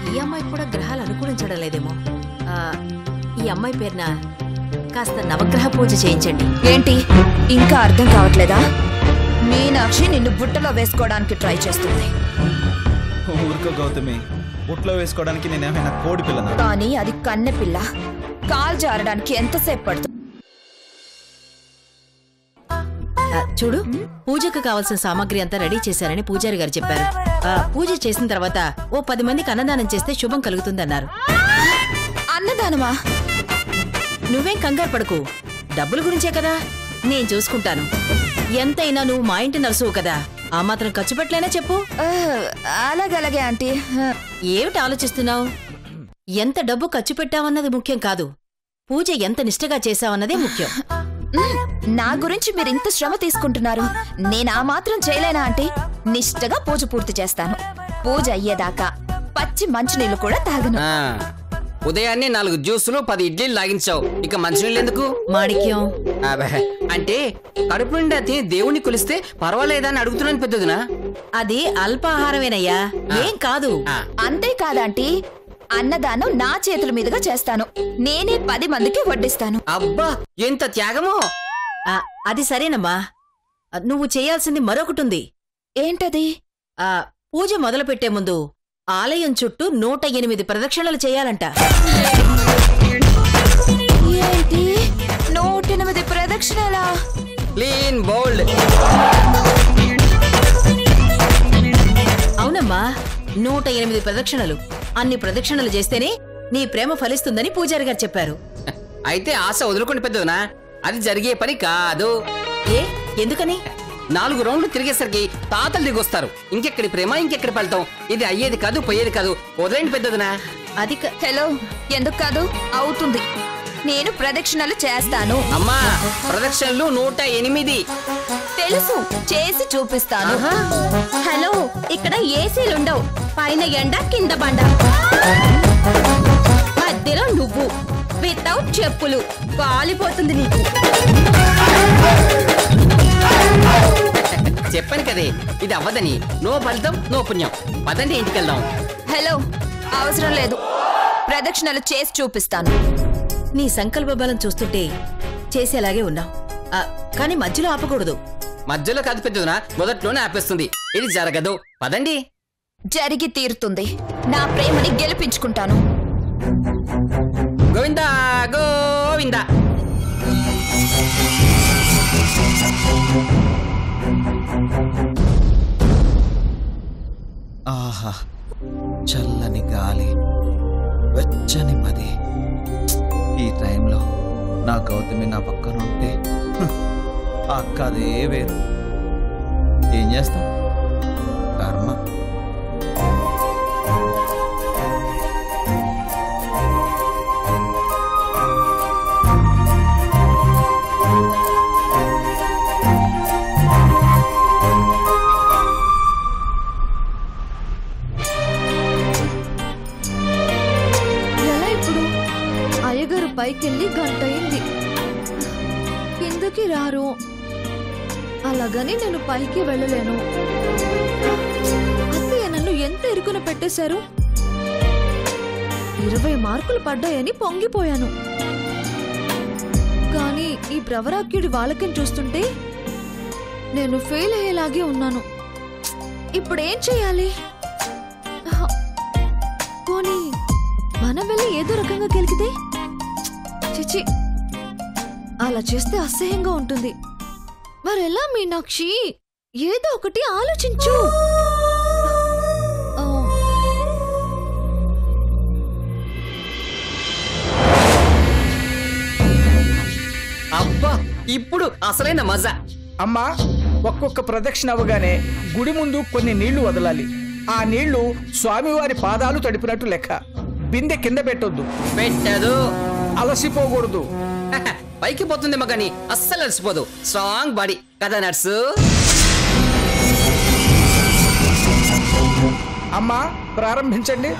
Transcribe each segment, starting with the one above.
ఈ అమ్మాయి కూడా గ్రహాలు అనుకూలించడం లేదేమో. ఈ అమ్మాయి పేరున కాస్త నవగ్రహ పూజ చేయించండి. ఏంటి ఇంకా అర్థం కావట్లేదా? మీనాక్షి నిన్ను బుట్టలో వేసుకోవడానికి ట్రై చేస్తుంది. ఊరుకో గౌతమి, బుట్టలో వేసుకోవడానికి నేనేమైనా కోడి పిల్లనా? కానీ అది కన్నె పిల్ల. కాల్ జారడానికి ఎంతసేపు పడుతుంది? చూడు, పూజకు కావాల్సిన సామాగ్రి అంతా రెడీ చేశారని పూజారి గారు చెప్పారు. పూజ చేసిన తర్వాత ఓ 10 మందికి అన్నదానం చేస్తే శుభం కలుగుతుందన్నారు. అన్నదానమా? నువ్వేం కంగారు పడకు, డబ్బుల గురించే కదా, నేను చూసుకుంటాను. ఎంతైనా నువ్వు మా ఇంటి నర్సువు కదా, ఆ మాత్రం ఖర్చు పెట్టలేనా చెప్పు. అలాగే ఆంటీ. ఏమిటి ఆలోచిస్తున్నావు? ఎంత డబ్బు ఖర్చు పెట్టావన్నది ముఖ్యం కాదు, పూజ ఎంత నిష్టగా చేశావన్నదే ముఖ్యం. నా గురించి మీరు ఇంత శ్రమ తీసుకుంటున్నారు, నేను ఆ మాత్రం చేయలేనా ఆంటీ? నిష్టగా పూజ పూర్తి చేస్తాను. పూజ అయ్యేదాకా పచ్చి మంచినీళ్ళు కూడా తాగను. ఉదయాన్నే 4 జ్యూసులు 10 ఇడ్లీలు లాగించావు, ఇక మంచినీళ్ళు ఎందుకు? మాణిక్యం, అంటే కడుపు నిండా తిని దేవుణ్ణి కొలిస్తే పర్వాలేదా అని అడుగుతున్నాను పెద్దదినా. అది అల్పాహారమేనయ్యా, ఏం కాదు. అంతేకాదంటీ, అన్నదానం నా చేతుల మీదుగా చేస్తాను. నేనే 10 మందికి వడ్డిస్తాను. అబ్బా, ఎంత త్యాగమో! అది సరేనమ్మా, నువ్వు చేయాల్సింది మరొకటుంది. ఏంటది? పూజ మొదలు పెట్టే ముందు ఆలయం చుట్టూ 108 ప్రదక్షిణలు చేయాలంట. ఏంటి 108 ప్రదక్షిణలా? Clean bold. అవునమ్మా, 108 ప్రదక్షిణలు. అన్ని ప్రదక్షిణలు చేస్తేనే నీ ప్రేమ ఫలిస్తుందని పూజారి గారు చెప్పారు. అయితే ఆశ వదులుకోండి పెద్దదినా, అది జరిగే పని కాదు. ఏ ఎందుకని? 4 రౌండ్లు తిరిగేసరికి తాతలు దిగొస్తారు. ఇంకెక్కడి ప్రేమ, ఇంకెక్కడి ఫలితం? ఇది అయ్యేది కాదు, పోయేది కాదు. వదిలేండి పెద్దదినా. అది హలో, ఎందుకు కాదు? అవుతుంది. నేను ప్రదక్షిణలు చేస్తాను. అమ్మా, ప్రదక్షిణలు 108. తెలుసు, చేసి చూపిస్తాను. హలో, ఇక్కడ ఏసీలుండవు. పైన ఎండ, కింద బండ, మధ్యలో నువ్వు వితౌట్ చెప్పులు. కాలిపోతుంది నీకు. చెప్పాను కదే, ఇది అవ్వదని. నో ఫలితం, నో పుణ్యం. పదండి, ఇంటికెళ్దాం. హలో, అవసరం లేదు. ప్రదక్షిణలు చేసి చూపిస్తాను. నీ సంకల్ప బలం చూస్తుంటే చేసేలాగే ఉన్నావు, కానీ మధ్యలో ఆపకూడదు. మధ్యలో కాదు పెద్దదినా, మొదట్లోనే ఆపేస్తుంది. ఇది జరగదు. పదండి. జరిగి తీరుతుంది. నా ప్రేమని గెలిపించుకుంటాను. గోవిందా గోవిందా. ఆహా, చల్లని గాలి, వెచ్చని మది. ఈ టైంలో నా గౌతమి నా పక్కన ఉంటే అక్క అదే వేరు. ఏం చేస్తాం, కర్మ. పైకెళ్ళి గంట అయింది, కిందకి రారు. అలాగని నేను పైకి వెళ్ళలేను. అత్తయ్య నన్ను ఎంత ఇరుకున పెట్టేశారు. 20 మార్కులు పడ్డాయని పొంగిపోయాను. కానీ ఈ ప్రవరాక్యుడి వాళ్ళకం చూస్తుంటే నేను ఫెయిల్ అయ్యేలాగే ఉన్నాను. ఇప్పుడేం చెయ్యాలి? పోనీ మనం వెళ్ళి ఏదో రకంగా గెలికితే? చిచి, అలా చేస్తే అసహ్యంగా ఉంటుంది. మరెలా మీనాక్షి? ఏదో ఒకటి ఆలోచించు. అబ్బా, ఇప్పుడు అసలైన మజా. అమ్మా, ఒక్కొక్క ప్రదక్షిణ అవగానే గుడి ముందు కొన్ని నీళ్లు వదలాలి. ఆ నీళ్లు స్వామివారి పాదాలు తడిపినట్టు లెక్క. బిందె కింద పెట్టొద్దు. పెట్టదు. అలసిపోకూడదు. పైకి పోతుందేమో కానీ అస్సలు అలసిపోదు. స్ట్రాంగ్ బాడీ కదా నర్సు. అమ్మా, ప్రారంభించండి.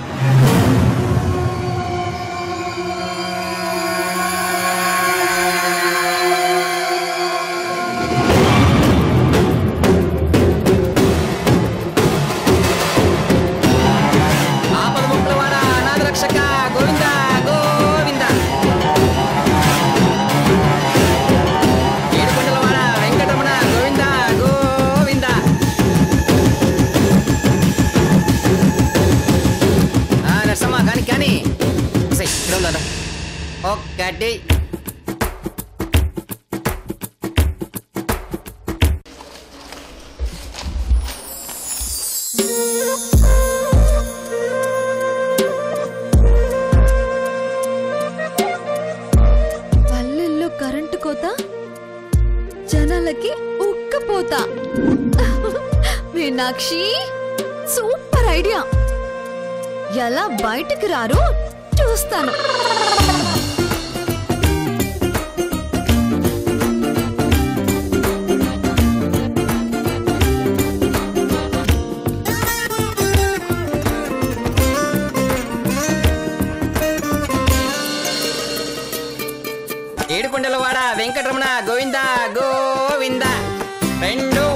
ఒకటి పల్లెల్లో కరెంటు కోత, జనాలకి ఉక్కపోత. Meenakshi, super idea. ఎలా బయటకు రారో చూస్తాను. ఏడుకొండలవాడ వెంకటరమణ గోవింద గోవింద. 2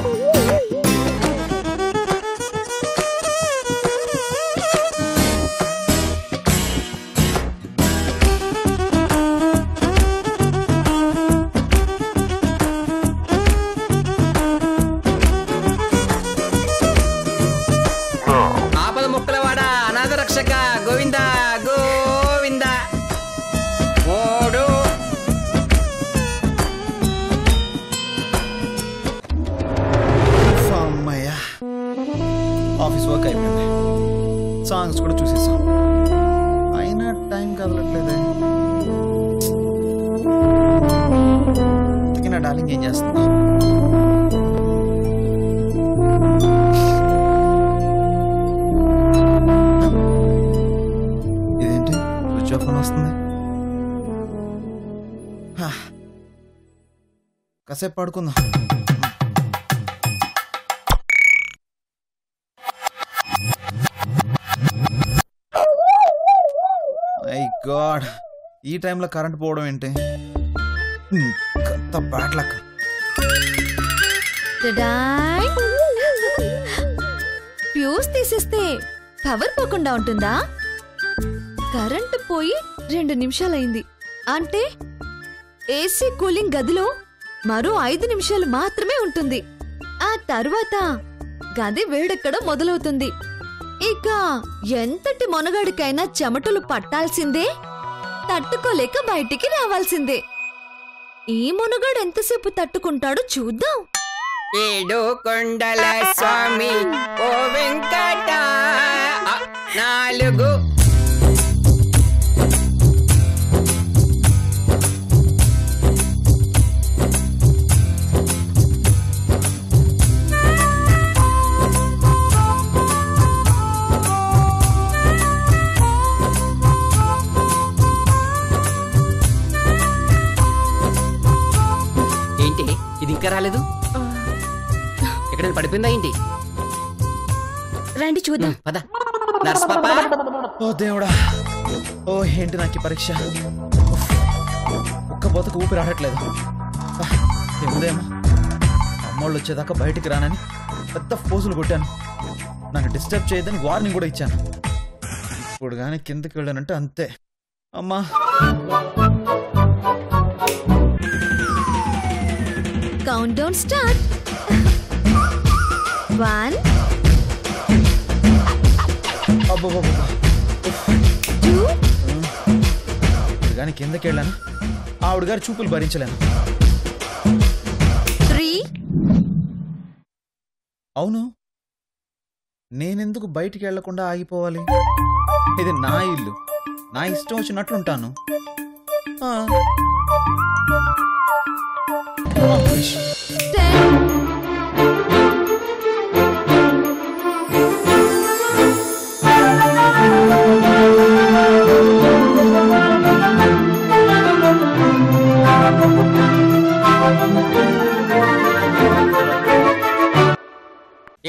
ఆపద ముక్కలవాడ అనాథ రక్షక గోవింద గోవింద. 3 అమ్మయ్యా, ఆఫీస్ వర్క్ అయిపోయింది. సాంగ్స్ కూడా చూసేసాం. అయినా టైం కదలట్లేదే. నా డార్లింగ్ ఏం చేస్తుంది? ఇదేంటి స్విచ్ ఆఫ్ అని వస్తుంది? కాసేపు పడుకుందాం. మై గాడ్, ఈ టైంలో కరెంట్ పోవడం ఏంటి? Bad luck. ఫ్యూజ్ తీసేస్తే పవర్ పోకుండా ఉంటుందా? కరెంటు పోయి 2 నిమిషాలైంది. అంటే ఏసీ కూలింగ్ గదిలో మరో 5 నిమిషాలు మాత్రమే ఉంటుంది. ఆ తర్వాత గది వేడెక్కడం మొదలవుతుంది. ఇక ఎంతటి మొనగాడికైనా చెమటలు పట్టాల్సిందే, తట్టుకోలేక బయటికి రావాల్సిందే. ఈ మొనగాడు ఎంతసేపు తట్టుకుంటాడో చూద్దాం. ఏడుకొండల స్వామి ఓ వెంకట. 4 ఏంటి ఇది ఇంకా రాలేదు? ఎక్కడైనా పడిపోయిందా ఏంటి? రండి చూద్దాం. పద నర్స్ పాప. ఓ దేవుడా, ఓ ఏంటి నాకు ఈ పరీక్ష? ఒక్క బతుకు ఊపిరి రావట్లేదు. ఏముందేమో, అమ్మోళ్ళు వచ్చేదాకా బయటికి రానని పెద్ద ఫోజులు కొట్టాను. నన్ను డిస్టర్బ్ చేయదని వార్నింగ్ కూడా ఇచ్చాను. ఇప్పుడు కానీ కిందకి వెళ్ళానంటే అంతే. అమ్మా, కౌంట్ డౌన్ స్టార్ట్. 1 అబ్బో, 2 ఇప్పుడు కానీ కిందకి వెళ్ళాను, ఆవిడ గారి చూపులు భరించలేను. 3 అవును, నేనెందుకు బయటికి వెళ్లకుండా ఆగిపోవాలి? ఇది నా ఇల్లు, నా ఇష్టం వచ్చినట్లుంటాను. 10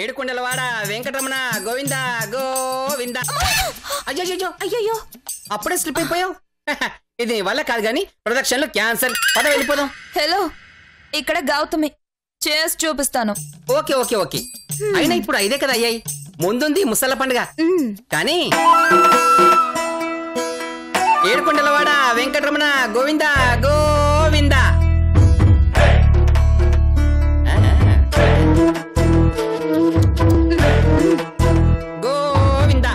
ఏడుకొండలవాడ వెంకటరమణ గోవింద గోవింద. అయ్యో అయ్యయ్యో, అప్పుడే స్లిప్ అయిపోయావు. ఇది వల్ల కాదు గాని ప్రొడక్షన్ లో క్యాన్సల్. పద వెళ్ళిపోదాం. హలో, ఇక్కడ గౌతమి, చేసి చూపిస్తాను. Okay okay okay. అయినా ఇప్పుడు 5 కదా అయ్యాయి. ముందుంది ముసళ్ళ పండుగ. కానీ ఏడుకొండలవాడ వెంకటరమణ గోవింద గోవింద. గోవింద.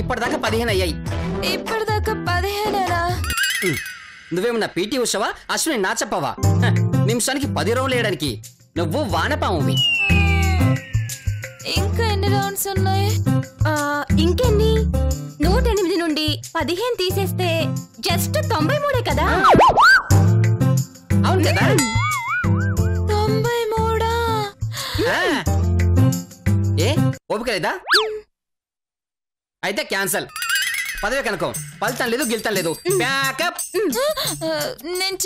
ఇప్పటిదాకా 15 అయ్యాయి. ఇప్పటిదాకా 15ఏనా? నువ్వేమన్నా పీటీ ఉషవా, అశ్విని నా చెప్పవా? నిమిషానికి 10 రౌండ్లు వేయడానికి నువ్వు వానపామువి. ఇంకా ఎన్ని రౌండ్స్ ఉన్నాయి? ఇంకెన్ని? 108 నుండి 15 తీసేస్తే జస్ట్ 93 కదా. అవును కదా? 93. ఏ ఓపిక లేదా? అయితే క్యాన్సల్. 10 కనుకో, ఫలితం లేదు గిల్తం లేదు. ప్యాకప్. నేను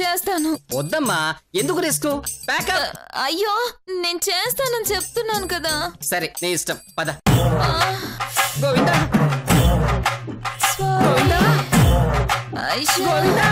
చేస్తాను. వద్దమ్మా, ఎందుకు రిస్క్? ప్యాకప్. అయ్యో, నేను చేస్తానని చెప్తున్నాను కదా. సరే నీ ఇష్టం, పద. గోవిందా గోవిందా గోవిందా.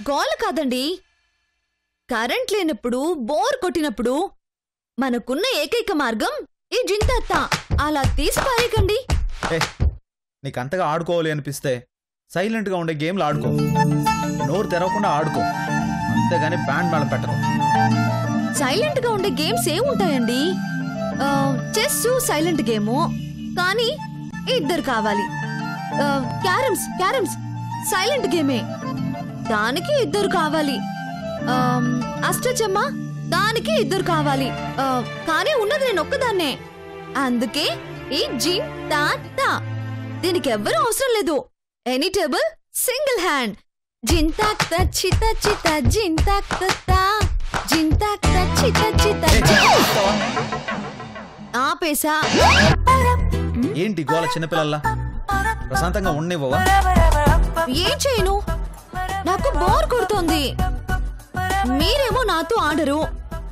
గోల కాదండి, కరెంట్ లేనప్పుడు బోర్ కొట్టినప్పుడు మనకున్న ఏకైక మార్గం ఈ జింతాత్త. అలా తీసి పారేయకండి. నీకంతగా ఆడుకోవాలి అనిపిస్తే సైలెంట్ గా ఉండే గేమ్లు ఆడుకో, నోరు తెరవకుండా ఆడుకో, అంతేగాని బ్యాండ్ మేళం పెట్టరు. సైలెంట్ గా ఉండే గేమ్స్ ఏముంటాయండి? చెస్ సైలెంట్ గేము, కానీ ఇద్దరు కావాలి. క్యారమ్స్ సైలెంట్ గేమే, దానికి ఇద్దరు కావాలి. అష్టచమ్మ, దానికి ఇద్దరు కావాలి. కానీ ఉన్నది నేను ఒక్కదాన్నే. అందుకే ఈ జింతాత్త. దీనికి ఎవ్వరూ అవసరం లేదు. Any table single hand. జింతాత్త చిత చిత జింతాత్త జింతాత్త చిత చిత. ఆపేసా. ఏంటి గోల చిన్నపిల్లల్లా? ప్రశాంతంగా ఉండనివ్వవా? ఏం చేయను, నాకు బోర్ కొడుతోంది. మీరేమో నాతో ఆడరు,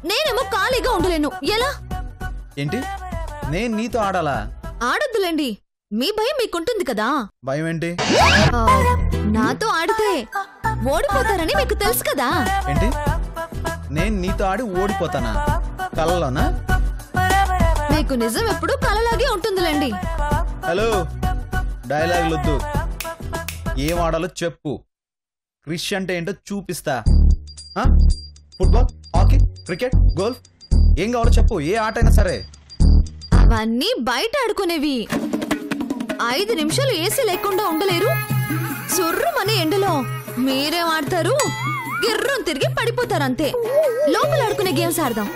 నేనేమో ఖాళీగా ఉండలేను. ఎలా? ఏంటి నేను నీతో ఆడాలా? ఆడొద్దులేండి, మీ భయం మీకుంటుంది కదా. భయం ఏంటి? నాతో ఆడితే ఓడిపోతారని మీకు తెలుసు కదా. ఏంటి నేను నీతో ఆడి ఓడిపోతానా? కలలోనా? మీకు నిజం ఎప్పుడు కలలాగే ఉంటుందిలేండి. హలో, డైలాగులొద్దు, ఏం ఆడాలో చెప్పు. క్రిష్ అంటే ఏంటో చూపిస్తా. ఫుట్బాల్, హాకీ, క్రికెట్, గోల్ఫ్, ఏం కావాలో చెప్పు. ఏ ఆట అయినా సరే. అవన్నీ బయట ఆడుకునేవి. 5 నిమిషాలు ఏసీ లేకుండా ఉండలేరు. సుర్రుమనే ఎండలో మీరేం ఆడతారు? గిర్రం తిరిగి పడిపోతారంతే. లోపల ఆడుకునే గేమ్స్ ఆడదాం.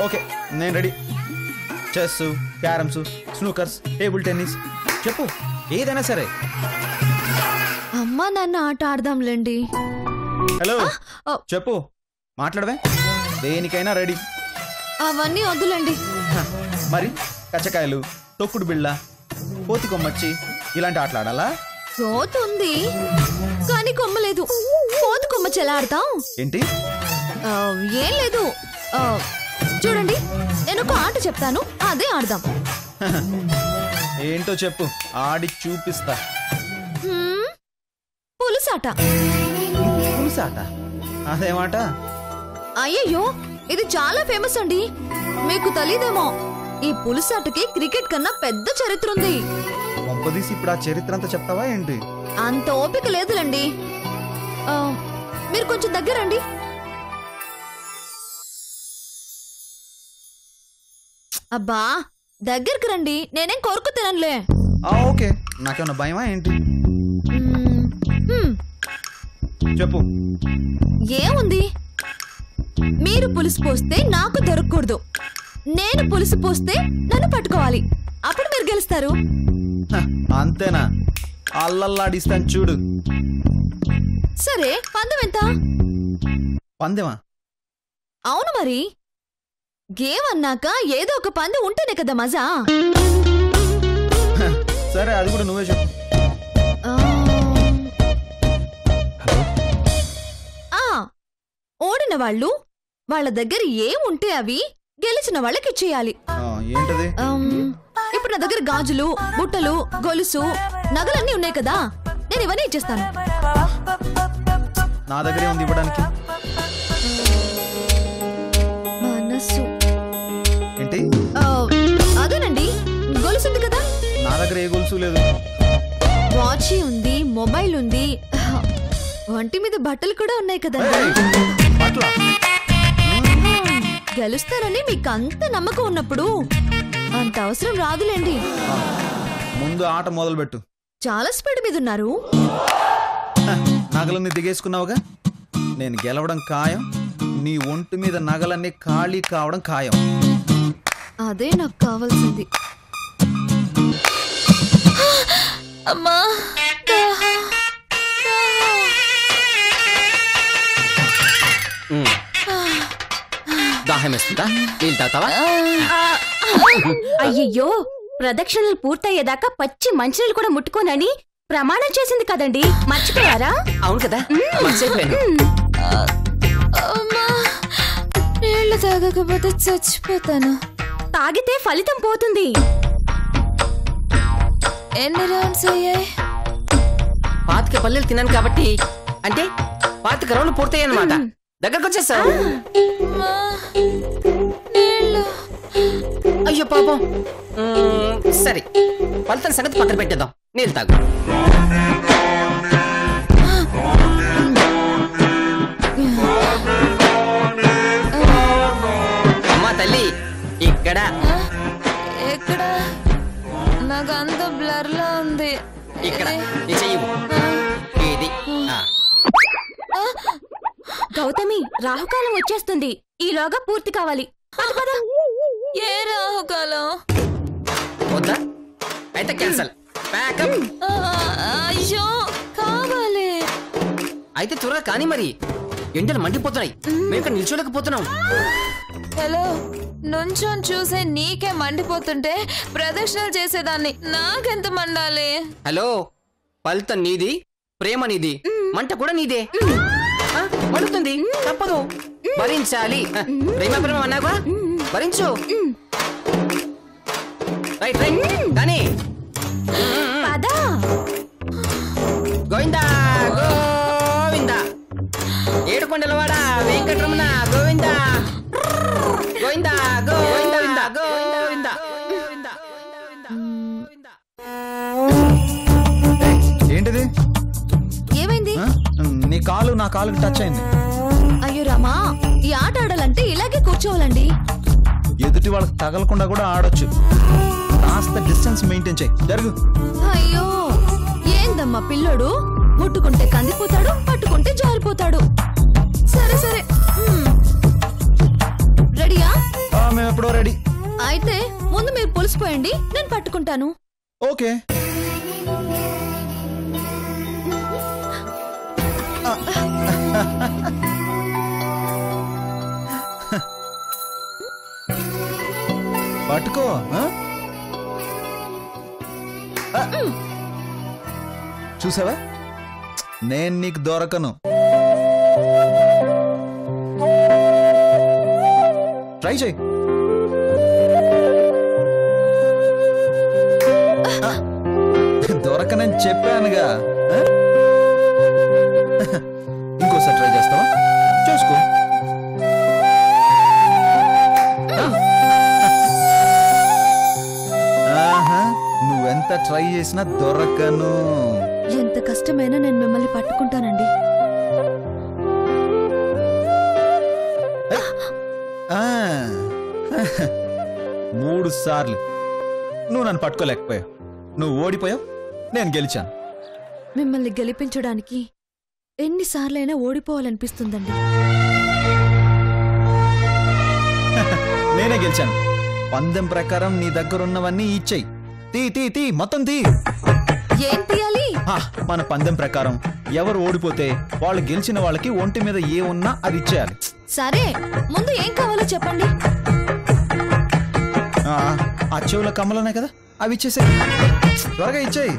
ఓకే, నేను ready. Chess, carroms, snookers, table tennis, చెప్పు ఏదైనా సరే. అమ్మా నాన్న ఆట ఆడదాంలేండి. హలో, చెప్పు, మాట్లాడవే. దేనికైనా రెడీ. అవన్నీ వద్దులేండి. మరి కచ్చకాయలు, తొక్కుడు బిళ్ళ, కోతి కొమ్మచ్చి ఇలాంటి ఆటలు ఆడాలా? కోతుంది కానీ కొమ్మ లేదు. కోతి కొమ్మచ్చి ఎలా ఆడతాం? ఏంటి? ఏం లేదు, చూడండి, నేను ఒక ఆట చెప్తాను, అదే ఆడదాం. ఏంటో చెప్పు, ఆడి చూపిస్తా. పులుసాట. పులుసాట? అదేమాట? అయ్యయ్యో, ఇది చాలా ఫేమస్ అండి, మీకు తెలీదేమో. ఈ పులుసాటకి క్రికెట్ కన్నా పెద్ద చరిత్ర ఉంది. పంపదీసి ఇప్పుడు ఆ చరిత్ర అంతా చెప్తావా ఏంటి? అంత ఓపిక లేదులండి. మీరు కొంచెం దగ్గరండి. అబ్బా, దగ్గరికి రండి, నేనేం కోరుకు తిననులే. ఓకే, నాకేమన్నా భయమా ఏంటి? చెప్పు. ఏముంది, మీరు పులుసు పోస్తే నాకు దొరకకూడదు, నేను పులుసు పోస్తే నన్ను పట్టుకోవాలి, అప్పుడు మీరు గెలుస్తారు. అంతేనా? అల్లల్లాడిస్తాను చూడు. సరే, పందెం ఎంత? పందెమా? అవును మరి, గేమ్ అన్నాక ఏదో ఒక పందెం ఉంటేనే కదా మజా. సరే, అది కూడా నువ్వే చెప్పు. ఓడిన వాళ్ళు వాళ్ళ దగ్గర ఏముంటే అవి గెలిచిన వాళ్ళకి ఇచ్చేయాలి. ఏంటది? ఇప్పుడు నా దగ్గర గాజులు, బుట్టలు, గొలుసు, నగలన్నీ ఉన్నాయి కదా, నేను ఇవన్నీ ఇచ్చేస్తాను. నా దగ్గరే ఉంది ఇవ్వడానికి. మనసు ఏంటి? అదేనండి, గొలుసు ఉంది కదా. నా దగ్గర ఏ గొలుసు లేదు. వాచ్ ఉంది, మొబైల్ ఉంది, ఒంటి మీద బట్టలు కూడా ఉన్నాయి కదా. గెలుస్తారని మీకు అంత నమ్మకం ఉన్నప్పుడు అంత అవసరం రాదులేండి. ముందు ఆట మొదలుపెట్టు. చాలా స్పీడ్ మీద ఉన్నారు. నగలన్నీ దిగేసుకున్నావుగా, నేను గెలవడం ఖాయం, నీ ఒంటి మీద నగలన్నీ ఖాళీ కావడం ఖాయం. అదే నాకు కావాల్సింది. అమ్మా, దాహం వేస్తుందా? నీళ్ళు తాగుతావా? అయ్యయ్యో, ప్రదక్షిణలు పూర్తయ్యేదాకా పచ్చి మంచినీళ్ళు కూడా ముట్టుకోనని ప్రమాణం చేసింది కదండి, మర్చిపోయారా? అవును కదా, మర్చిపోయాను. నీళ్లు తాగకపోతే చచ్చిపోతాను. తాగితే ఫలితం పోతుంది. ఎన్ని రౌండ్స్ అయ్యాయి? 25 పల్లెలు తిన్నాను కాబట్టి, అంటే 25 రౌండ్లు పూర్తయ్యాయి అన్నమాట. దగ్గరకు వచ్చేసావు. అయ్యో పాపం. సరే, ఫలితం సంగతి పక్కన పెట్టేద్దాం, నీళ్ళు తాగు. అమ్మా తల్లి, ఇక్కడ ఎక్కడ? నాకు అంత బ్లర్ లా ఉంది. ఇక్కడ నీ చెయ్యి ఇది. గౌతమి, రాహుకాలం వచ్చేస్తుంది, ఈలోగా పూర్తి కావాలి. ఏ రాహుకాలం? వద్దా? అయితే క్యాన్సల్. అయ్యో, కావాలి. అయితే త్వరగా కానీ, మరి ఎండలు మండిపోతున్నాయి, మేము ఇక్కడ నిల్చోలేకపోతున్నాం. హలో, నుంచొని చూసే నీకే మండిపోతుంటే ప్రదక్షిణలు చేసేదాన్ని నాకెంత మండాలి? హలో, ఫలితం నీది, ప్రేమ నీది, మంట కూడా నీదే. మండుతుంది, తప్పదు, భరించాలి. ప్రేమ ప్రేమ అన్నాగా భరించు. రైట్ రైట్ కానీ గోవిందా గోవిందా, ఏడుకొండలవాడ వెంకటరమణ గోవిందా గోవిందా గోవిందా గోవిందా. ఏంటిది? ఏమైంది? నీ కాలు నా కాలుకి టచ్ అయింది. అయ్యో రామా, ఈ ఆట ఆడాలంటే ఇలాగే కూర్చోవాలండి. ఎదుటి వాళ్ళకి తగలకుండా కూడా ఆడొచ్చు. కాస్త డిస్టెన్స్ మెయింటైన్ చేయి. జరుగు. అయ్యో, ఏందమ్మా పిల్లోడు, ముట్టుకుంటే కందిపోతాడు, పట్టుకుంటే జారిపోతాడు. సరే సరే, రెడీయా? మేము ఎప్పుడో రెడీ. అయితే ముందు మీరు పులిసిపోయండి, నేను పట్టుకుంటాను. ఓకే. పట్టుకో. చూసావా, నేను నీకు దొరకను. ట్రై చేయి. దొరకనని చెప్పానుగా. ఇంకోసారి ట్రై చేస్తావా? చూసుకో. నువ్వెంత ట్రై చేసినా దొరకను. ఎంత కష్టమైనా నేను మిమ్మల్ని పట్టుకుంటానండి. 3 సార్లు నువ్వు నన్ను పట్టుకోలేకపోయావు. నువ్వు ఓడిపోయావు, నేను గెలిచాను. మిమ్మల్ని గెలిపించడానికి ఎన్నిసార్లైనా ఓడిపోవాలనిపిస్తుందండి. నేనే గెలిచాను. పందెం ప్రకారం నీ దగ్గర ఉన్నవన్నీ ఇచ్చేయి. తీ మొత్తం తీ. ఏం తీయాలి? మన పందెం ప్రకారం ఎవరు ఓడిపోతే వాళ్ళు గెలిచిన వాళ్ళకి ఒంటి మీద ఏ ఉన్నా అది ఇచ్చేయాలి. సరే, ముందు ఏం కావాలో చెప్పండి. ఆ చెవుల కమ్మలున్నాయి కదా, అవి ఇచ్చేసే. త్వరగా ఇచ్చేయి.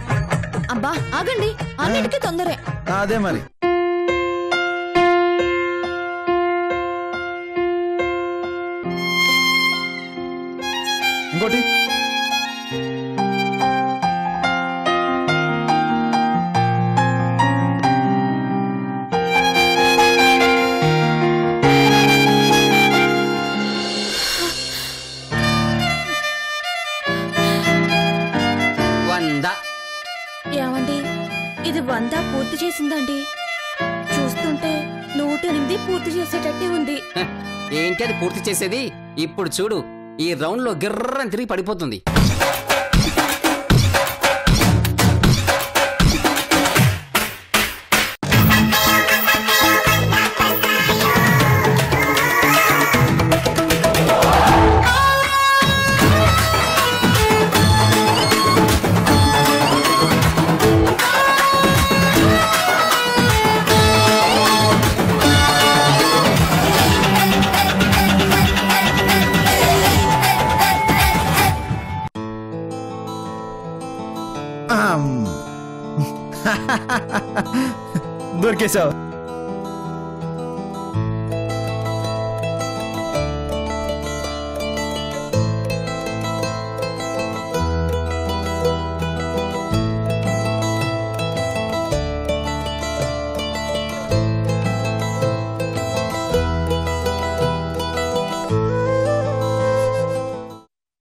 అబ్బా ఆగండి, అన్నిటికీ తొందరే. అదే మరి. ఇంకోటి. ఏమండి, ఇది 100 పూర్తి చేసిందండి. చూస్తుంటే 108 పూర్తి చేసేటట్టే ఉంది. ఏంటి అది పూర్తి చేసేది? ఇప్పుడు చూడు, ఈ రౌండ్ లో గిర్రని తిరిగి పడిపోతుంది. దొరికేశావు.